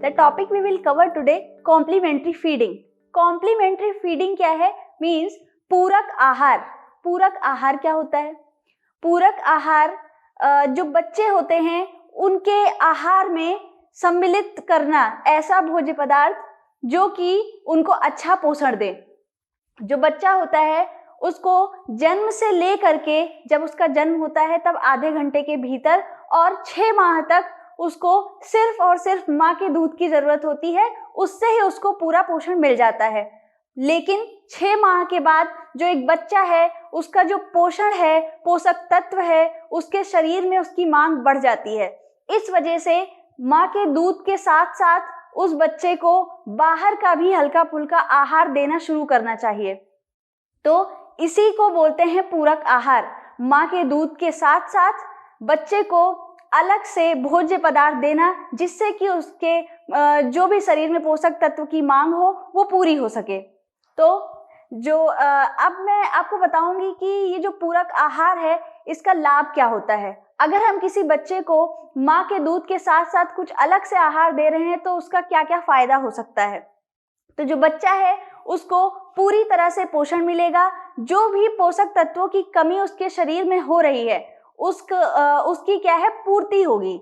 The topic we will cover today, complementary feeding. Complementary feeding क्या है? Means पूरक आहार. पूरक आहार क्या होता है? पूरक आहार जो बच्चे होते हैं उनके आहार में सम्मिलित करना ऐसा भोज्य पदार्थ जो कि उनको अच्छा पोषण दे. जो बच्चा होता है उसको जन्म से ले करके जब उसका जन्म होता है तब आधे घंटे के भीतर और 6 माह तक उसको सिर्फ और सिर्फ माँ के दूध की जरूरत होती है, उससे ही उसको पूरा पोषण मिल जाता है. लेकिन 6 माह के बाद जो एक बच्चा है उसका जो पोषण है, पोषक तत्व है, उसके शरीर में उसकी मांग बढ़ जाती है. इस वजह से माँ के दूध के साथ साथ उस बच्चे को बाहर का भी हल्का फुल्का आहार देना शुरू करना चाहिए. तो इसी को बोलते हैं पूरक आहार. माँ के दूध के साथ साथ बच्चे को अलग से भोज्य पदार्थ देना जिससे कि उसके जो भी शरीर में पोषक तत्व की मांग हो वो पूरी हो सके. तो अब मैं आपको बताऊंगी कि ये जो पूरक आहार है इसका लाभ क्या होता है. अगर हम किसी बच्चे को माँ के दूध के साथ साथ कुछ अलग से आहार दे रहे हैं तो उसका क्या क्या फायदा हो सकता है. तो जो बच्चा है उसको पूरी तरह से पोषण मिलेगा. जो भी पोषक तत्वों की कमी उसके शरीर में हो रही है उसकी क्या है पूर्ति होगी.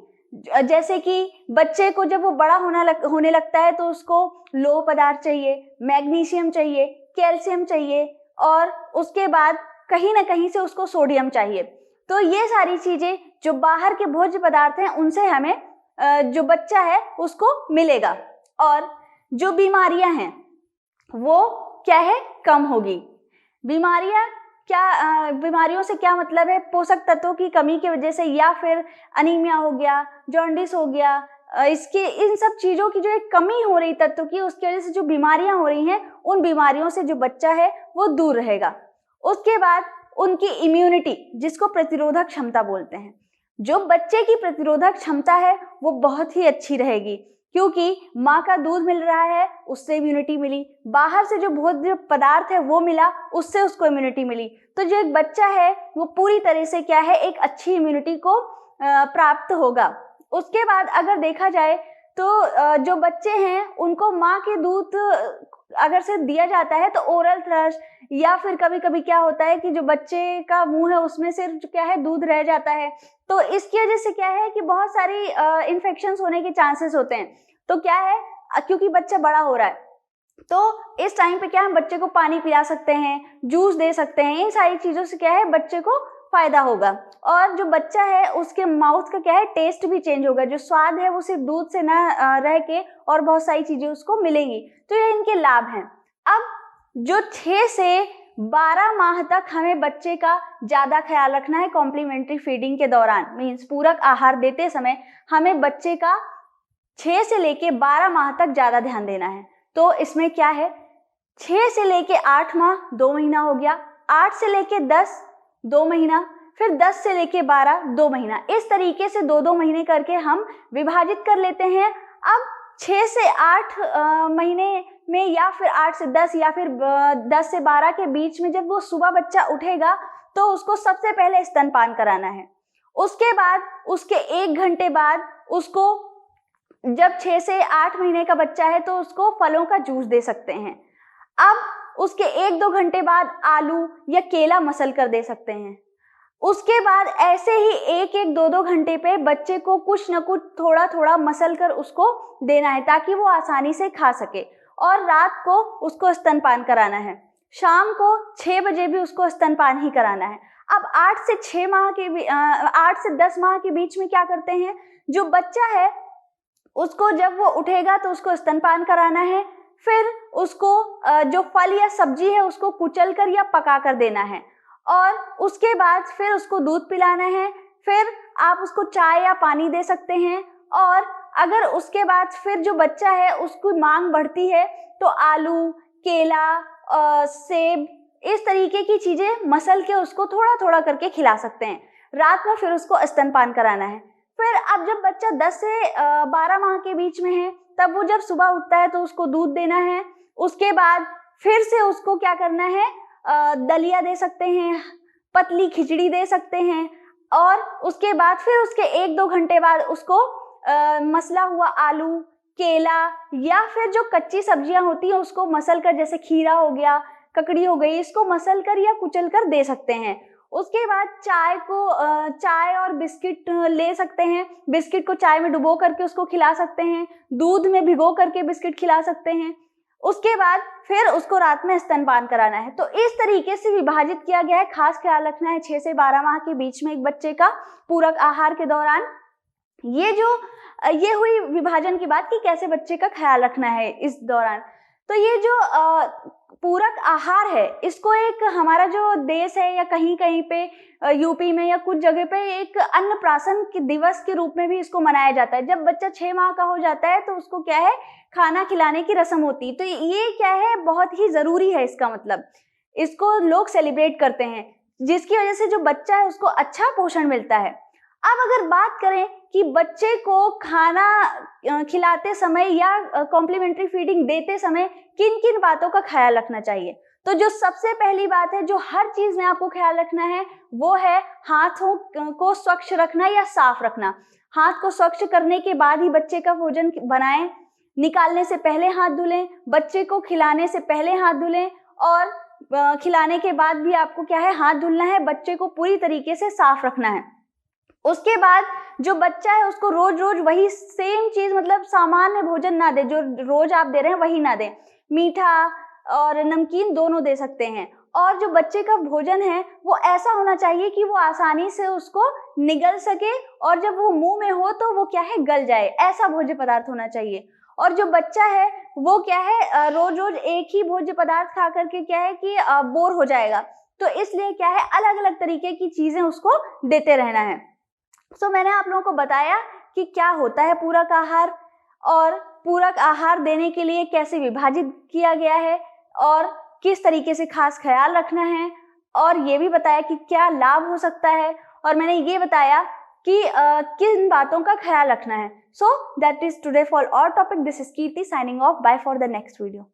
जैसे कि बच्चे को जब वो बड़ा होने लगता है तो उसको लोह पदार्थ चाहिए, मैग्नीशियम चाहिए, कैल्शियम चाहिए और उसके बाद कहीं ना कहीं से उसको सोडियम चाहिए. तो ये सारी चीजें जो बाहर के भोज्य पदार्थ हैं उनसे हमें जो बच्चा है उसको मिलेगा और जो बीमारियां हैं वो क्या है कम होगी. बीमारियों से क्या मतलब है? पोषक तत्वों की कमी की वजह से या फिर अनीमिया हो गया, जॉन्डिस हो गया, इन सब चीजों की जो एक कमी हो रही तत्व की उसकी वजह से जो बीमारियां हो रही हैं उन बीमारियों से जो बच्चा है वो दूर रहेगा. उसके बाद उनकी इम्यूनिटी जिसको प्रतिरोधक क्षमता बोलते हैं, जो बच्चे की प्रतिरोधक क्षमता है वो बहुत ही अच्छी रहेगी क्योंकि माँ का दूध मिल रहा है उससे इम्यूनिटी मिली, बाहर से जो भोज्य पदार्थ है वो मिला उससे उसको इम्यूनिटी मिली. तो जो एक बच्चा है वो पूरी तरह से क्या है एक अच्छी इम्यूनिटी को प्राप्त होगा. उसके बाद अगर देखा जाए तो जो बच्चे हैं उनको माँ के दूध अगर से दिया जाता है तो ओरल थ्रश या फिर कभी कभी क्या होता है कि जो बच्चे का मुंह है उसमें सिर्फ क्या है दूध रह जाता है. तो इसकी वजह से क्या है कि बहुत सारी इन्फेक्शंस होने के चांसेस होते हैं. तो क्या है क्योंकि बच्चा बड़ा हो रहा है तो इस टाइम पे क्या हम बच्चे को पानी पिला सकते हैं, जूस दे सकते हैं. इन सारी चीजों से क्या है बच्चे को फायदा होगा और जो बच्चा है उसके माउथ का क्या है टेस्ट भी चेंज होगा. जो स्वाद है वो सिर्फ दूध से ना रह के और बहुत सारी चीजें उसको मिलेंगी. तो ये इनके लाभ हैं. अब जो 6 से 12 माह तक हमें बच्चे का ज्यादा ख्याल रखना है कॉम्प्लीमेंट्री फीडिंग के दौरान. मीन्स पूरक आहार देते समय हमें बच्चे का 6 से लेके 12 माह तक ज्यादा ध्यान देना है. तो इसमें क्या है 6 से लेके 8 माह 2 महीना हो गया, 8 से लेके 10 2 महीना, फिर 10 से लेके 12 2 महीना. इस तरीके से 2-2 महीने करके हम विभाजित कर लेते हैं. अब 6 से 8 महीने में या फिर 8 से 10 या फिर 10 से 12 के बीच में जब वो सुबह बच्चा उठेगा तो उसको सबसे पहले स्तनपान कराना है. उसके बाद उसके 1 घंटे बाद उसको जब 6 से 8 महीने का बच्चा है तो उसको फलों का जूस दे सकते हैं. अब उसके 1-2 घंटे बाद आलू या केला मसल कर दे सकते हैं. उसके बाद ऐसे ही 1-1 2-2 घंटे पे बच्चे को कुछ न कुछ थोड़ा थोड़ा मसल कर उसको देना है ताकि वो आसानी से खा सके. और रात को उसको स्तनपान कराना है. शाम को 6 बजे भी उसको स्तनपान ही कराना है. अब 8 से 10 माह के बीच में क्या करते हैं, जो बच्चा है उसको जब वो उठेगा तो उसको स्तनपान कराना है. फिर उसको जो फल या सब्जी है उसको कुचल कर या पका कर देना है और उसके बाद फिर उसको दूध पिलाना है. फिर आप उसको चाय या पानी दे सकते हैं. और अगर उसके बाद फिर जो बच्चा है उसकी मांग बढ़ती है तो आलू, केला, सेब इस तरीके की चीजें मसल के उसको थोड़ा थोड़ा करके खिला सकते हैं. रात में फिर उसको स्तनपान कराना है. फिर अब जब बच्चा 10 से 12 माह के बीच में है तब वो जब सुबह उठता है तो उसको दूध देना है. उसके बाद फिर से उसको क्या करना है, दलिया दे सकते हैं, पतली खिचड़ी दे सकते हैं और उसके बाद फिर उसके 1-2 घंटे बाद उसको मसला हुआ आलू, केला या फिर जो कच्ची सब्जियां होती हैं उसको मसल कर, जैसे खीरा हो गया, ककड़ी हो गई, इसको मसल कर या कुचल कर दे सकते हैं। उसके बाद चाय और बिस्किट ले सकते हैं, बिस्किट को चाय में डुबो करके उसको खिला सकते हैं, दूध में भिगो करके बिस्किट खिला सकते हैं। उसके बाद फिर उसको रात में स्तनपान कराना है। तो इस तरीके से विभाजित किया गया है। खास ख्याल रखना है 6 से 12 माह के बीच में एक बच्चे का पूरक आहार के दौरान। ये हुई विभाजन की बात कि कैसे बच्चे का ख्याल रखना है इस दौरान। तो ये जो पूरक आहार है, इसको एक हमारा जो देश है या कहीं कहीं पे यूपी में या कुछ जगह पे एक अन्नप्राशन के दिवस के रूप में भी इसको मनाया जाता है। जब बच्चा 6 माह का हो जाता है तो उसको क्या है, खाना खिलाने की रस्म होती है। तो ये क्या है, बहुत ही जरूरी है। इसका मतलब इसको लोग सेलिब्रेट करते हैं, जिसकी वजह से जो बच्चा है उसको अच्छा पोषण मिलता है। अब अगर बात करें कि बच्चे को खाना खिलाते समय या कॉम्प्लीमेंट्री फीडिंग देते समय किन किन बातों का ख्याल रखना चाहिए, तो जो सबसे पहली बात है, जो हर चीज में आपको ख्याल रखना है, वो है हाथों को स्वच्छ रखना या साफ रखना। हाथ को स्वच्छ करने के बाद ही बच्चे का भोजन बनाएं, निकालने से पहले हाथ धुलें, बच्चे को खिलाने से पहले हाथ धुलें, और खिलाने के बाद भी आपको क्या है, हाथ धुलना है। बच्चे को पूरी तरीके से साफ रखना है। उसके बाद जो बच्चा है उसको रोज रोज वही सेम चीज, मतलब सामान्य भोजन ना दे, जो रोज आप दे रहे हैं वही ना दे। मीठा और नमकीन दोनों दे सकते हैं। और जो बच्चे का भोजन है वो ऐसा होना चाहिए कि वो आसानी से उसको निगल सके, और जब वो मुंह में हो तो वो क्या है, गल जाए, ऐसा भोज्य पदार्थ होना चाहिए। और जो बच्चा है वो क्या है, रोज रोज एक ही भोज्य पदार्थ खा करके क्या है कि बोर हो जाएगा। तो इसलिए क्या है, अलग अलग तरीके की चीजें उसको देते रहना है। तो मैंने आप लोगों को बताया कि क्या होता है पूरक आहार, और पूरक आहार देने के लिए कैसे विभाजित किया गया है, और किस तरीके से खास ख्याल रखना है, और ये भी बताया कि क्या लाभ हो सकता है, और मैंने ये बताया कि किन बातों का ख्याल रखना है। So that is today for our topic. This is Kirti signing off. Bye for the next video.